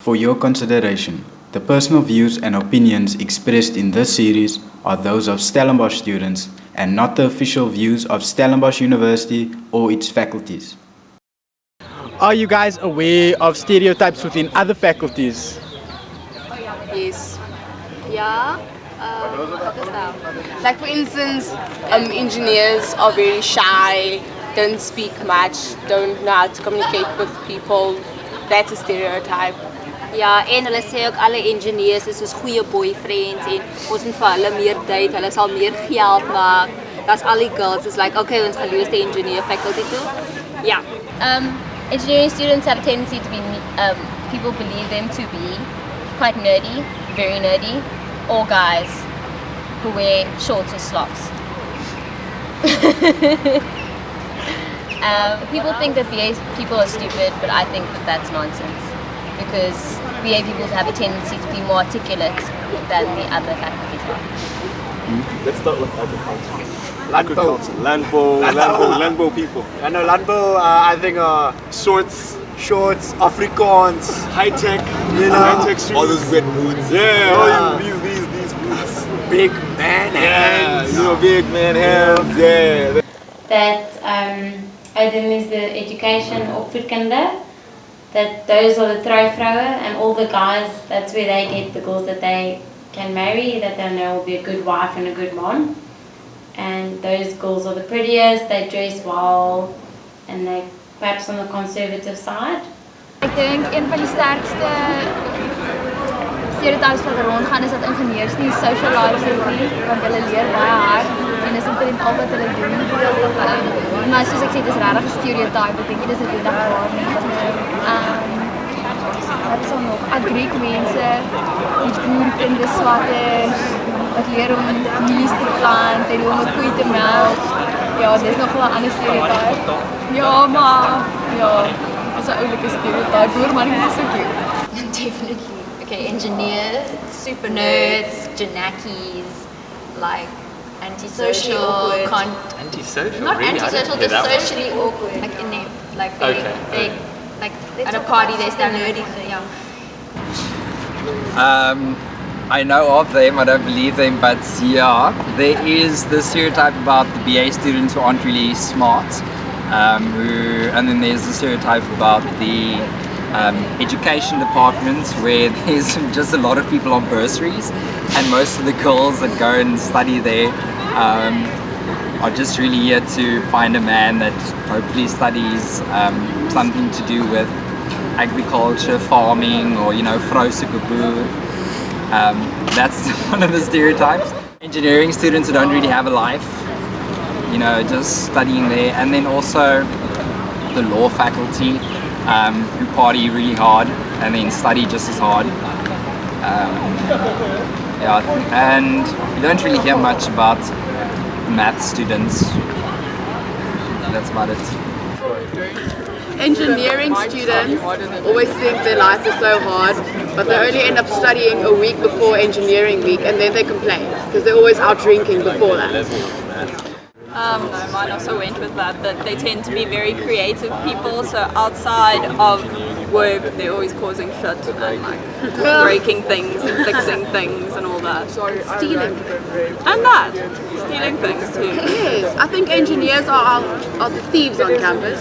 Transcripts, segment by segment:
For your consideration, the personal views and opinions expressed in this series are those of Stellenbosch students and not the official views of Stellenbosch University or its faculties. Are you guys aware of stereotypes within other faculties? Yes. Yeah. What is that? Like for instance, engineers are very shy, don't speak much, don't know how to communicate with people. That's a stereotype. Ja, en hulle sê ook alle engineers is soos goeie boyfriends en ons moet vir hulle meer date, hulle sal meer geld maak. That's all the girls is like, okay, ons gaan lees die engineer faculty toe. Ja. Engineering students have a tendency to be, people believe them to be quite nerdy, very nerdy, or guys who wear shorts or slops. People think that BA people are stupid, but I think that that's nonsense because BA people have a tendency to be more articulate than the other faculties are. Let's start with agriculture. Landbouw people. I know Landbouw, I think shorts, Afrikaans, high-tech, High-tech shoes. All those red boots. Yeah, These boots. big man hands. Big man hands. Yeah. That then there's the education opvoedkunde, that those are the trouvrouwen, and all the guys, that's where they get the girls that they can marry, that they know will be a good wife and a good mom. And those girls are the prettiest, they dress well, and they perhaps on the conservative side. Ek dink een van die sterkste stereotypes wat rondgaan is dat ingenieurs nie socialize nie, want hulle leer baie hard en is omtrent al wat hulle doen. Maar soos ek sê, dit is regtig 'n stereotype. Ek dink nie dis 'n goeie waar nie. Wat is nog? Agriek mense, die boerkinders swatters, wat leer om mielies te plant en om 'n koei te melk. Ja, dis nog wel 'n ander stereotype. Ja, maar ja, dit is 'n oulike stereotype, hoor, maar dit is so cute. Definitely. Okay, engineers, super nerds, janakis, like antisocial, Antisocial? not Really? antisocial, just socially awkward. Like in them, like they like at a party they stand nerdy. Yeah. I know of them, I don't believe them, but yeah, there is the stereotype about the BA students who aren't really smart, and then there's the stereotype about the education departments where there's just a lot of people on bursaries, and most of the girls that go and study there are just really here to find a man that hopefully studies something to do with agriculture, farming, or vrou soek 'n boer. That's one of the stereotypes. Engineering students who don't really have a life, just studying there, and then also the law faculty who party really hard and then study just as hard. And we don't really hear much about math students. That's about it. Engineering students always think their life is so hard, but they only end up studying a week before engineering week, and then they complain because they're always out drinking before that. No, mine also went with that they tend to be very creative people, so outside of work they're always causing shit and like breaking things and fixing things and all that. Stealing. And that. Stealing things too. Yes, I think engineers are the thieves on campus.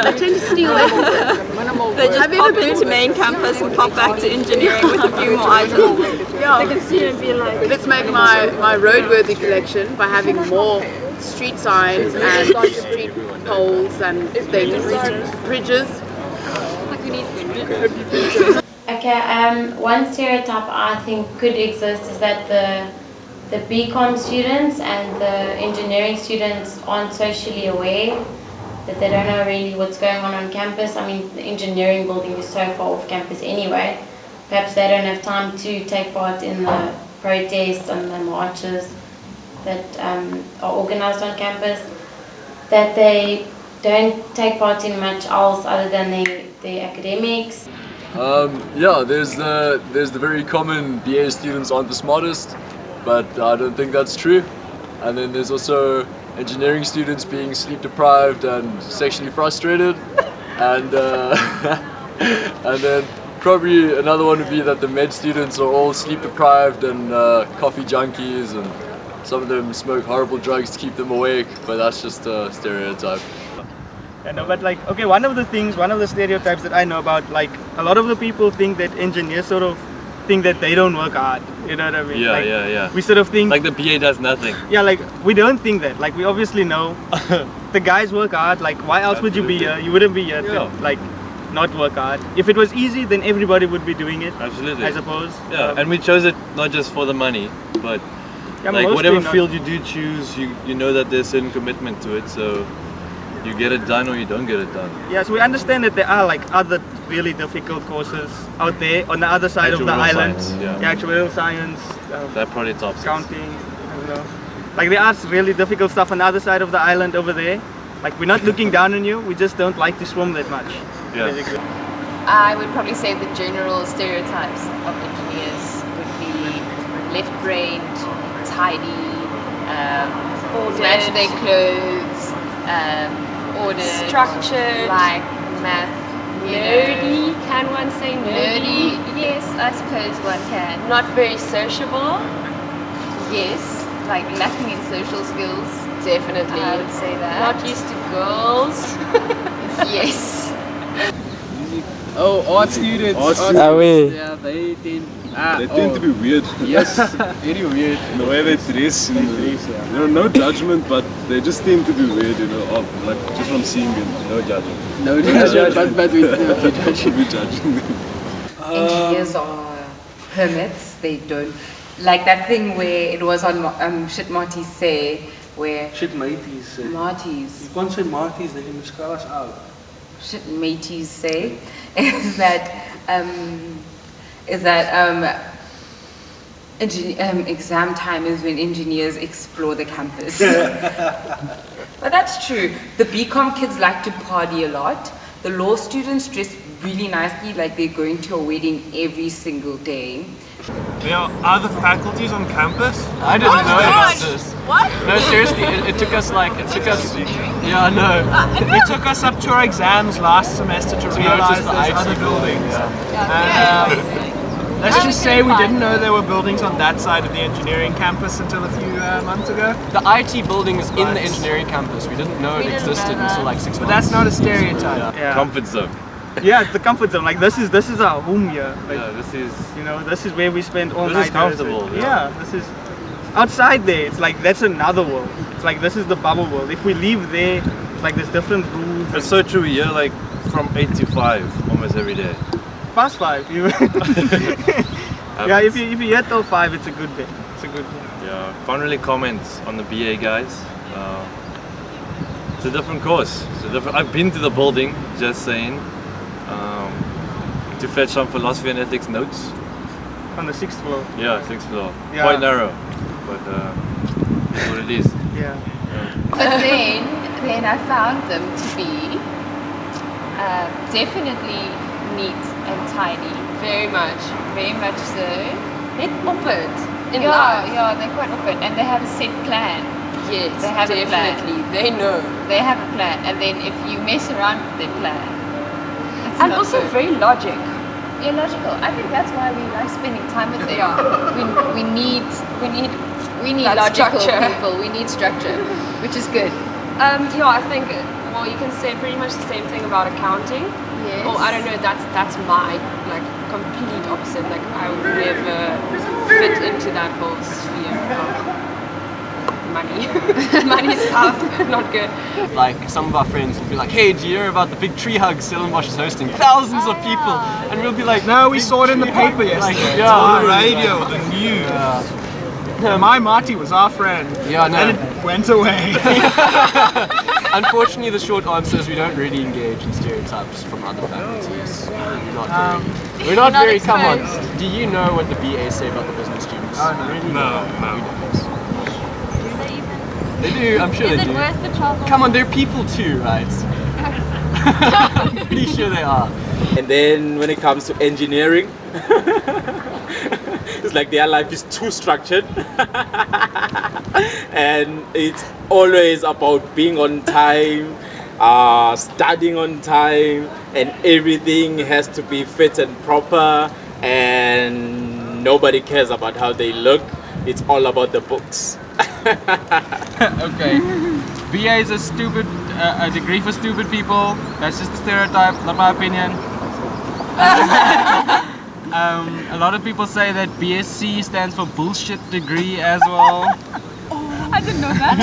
They tend to steal everything. They just pop into main campus and pop back to engineering with a few more items. Yeah. They can see and be like, let's make my roadworthy collection by having more street signs and street poles and things, bridges. Okay, one stereotype I think could exist is that the BCom students and the engineering students aren't socially aware, that they don't know really what's going on campus. I mean, the engineering building is so far off campus anyway. Perhaps they don't have time to take part in the protests and the marches that are organized on campus, that they don't take part in much else other than their academics. Yeah, there's the very common BA students aren't the smartest, but I don't think that's true. And then there's also engineering students being sleep deprived and sexually frustrated, and and then probably another one would be that the med students are all sleep deprived and coffee junkies, and some of them smoke horrible drugs to keep them awake, but that's just a stereotype. But like, okay, one of the stereotypes that I know about, like, a lot of the people think that engineers sort of think that they don't work hard. You know what I mean? Yeah, like, yeah. We sort of think like the BA does nothing. Yeah, like we don't think that. Like we obviously know the guys work hard. Like why else would you be here? You wouldn't be here to like not work hard. If it was easy, then everybody would be doing it. Absolutely. I suppose. Yeah, and we chose it not just for the money, but like whatever field you do choose, you know that there's certain commitment to it. So you get it done or you don't get it done. Yes, we understand that there are like other really difficult courses out there on the other side of the island. Actuarial science. That probably tops counting. I don't know. Like there are really difficult stuff on the other side of the island over there. Like we're not looking down on you. We just don't like to swim that much. Yeah. Basically. I would probably say the general stereotypes of engineers would be left-brained, tidy, match their clothes, ordered, structured, like math, nerdy. Can one say nerdy? Yes, I suppose one can. Not very sociable. Yes, like lacking in social skills. Definitely, I would say that. Not used to girls. Yes. Oh, art students. Yeah, they tend. They tend to be weird. Yes, very weird. In the way they dress. No judgment, but they just tend to be weird, like just from seeing them. No judgment. No judgment, but we judge. We judge. Engineers are hermits. They don't like that thing where it was on shit Marty's say where shit mateys say. Marty's. You can't say Marty's, they can scar us out. Shit mateys say is that exam time is when engineers explore the campus. But that's true. The BCom kids like to party a lot. The law students dress really nicely, like they're going to a wedding every single day. There are other faculties on campus? I didn't know about this. What? No, seriously, it took us. Yeah, no. It took us up to our exams last semester to realize there's other buildings. Let's just say we didn't know there were buildings on that side of the engineering campus until a few months ago. The IT building is in the engineering campus. We didn't know it existed until like 6 months. But that's not a stereotype. Yeah. Comfort zone. Yeah, it's the comfort zone. Like this is our home here. Like, yeah, this is where we spend all night. This is comfortable. Yeah, this is outside there. It's like that's another world. It's like this is the bubble world. If we leave there, it's like there's different rules. It's so true. You're like from 8 to 5 almost every day. Past 5. Yeah, if you're here till 5, it's a good day. It's a good day. Yeah, can't really comment on the BA guys. It's a different course. I've been to the building, just saying, to fetch some philosophy and ethics notes. On the 6th floor? Yeah, 6th floor. Yeah. Quite narrow, but it's what it is. Yeah. But then I found them to be definitely neat and tidy. Very much so. They're open in yeah, life. Yeah, they're quite open, and they have a set plan. Yes, they have definitely. A plan. They know. They have a plan, and then if you mess around with their plan, it's and not also good. very logic. Yeah, logical. I think that's why we like spending time with them. We need logical structure. people. We need structure, which is good. Yeah, I think. Well, you can say pretty much the same thing about accounting. Yes. Oh, I don't know. That's my complete opposite. Like I would never fit into that whole sphere of money stuff. Not good. Like some of our friends will be like, "Hey, do you hear about the big tree hug Stellenbosch is hosting? Thousands of people," and we'll be like, "No, we saw it in the paper yesterday. It's on the radio, the news." My Marty was our friend. Yeah, no. And it went away. Unfortunately, the short answer is we don't really engage in stereotypes from other faculties. We're not very. Come on. Do you know what the BA say about the business students? Oh, no. Really? No. Do they even? They do. I'm sure is they do. Is it worth the trouble? Come on, they're people too, right? I'm pretty sure they are. And then when it comes to engineering, it's like their life is too structured. And it's always about being on time, studying on time, and everything has to be fit and proper, and nobody cares about how they look. It's all about the books. Okay. BA is a degree for stupid people. That's just a stereotype, not my opinion. A lot of people say that BSc stands for bullshit degree as well. I didn't know that.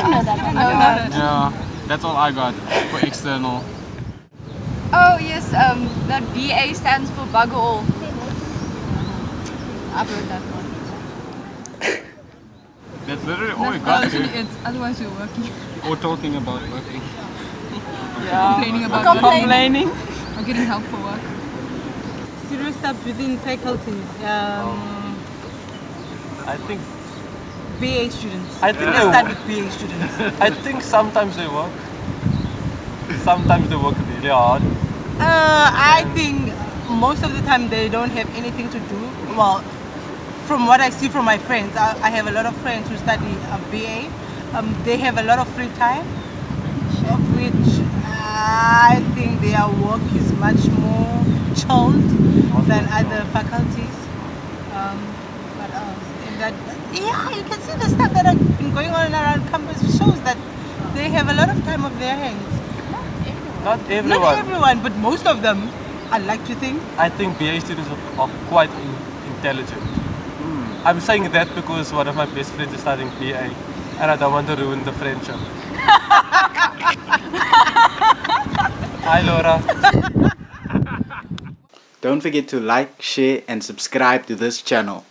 Yeah, that's all I got for external. Oh yes, that BA stands for bugger all. I've heard that one. That's literally all we got. Otherwise you're working. Or talking about working. Yeah. Complaining about Complaining. or getting help for work. Stereotypes within faculties. I think BA students. I think Let's start with BA students. I think sometimes they work. Sometimes they work really hard. I think most of the time they don't have anything to do. Well, from what I see from my friends, I have a lot of friends who study BA. They have a lot of free time, of which I think their work is much more chilled than other faculties. What else? And that, yeah, you can see the stuff that have been going on around campus shows that they have a lot of time of their hands. Not everyone. Not everyone, but most of them, I like to think. I think BA students are quite intelligent. I'm saying that because one of my best friends is studying BA, and I don't want to ruin the friendship. Hi Laura. Don't forget to like, share and subscribe to this channel.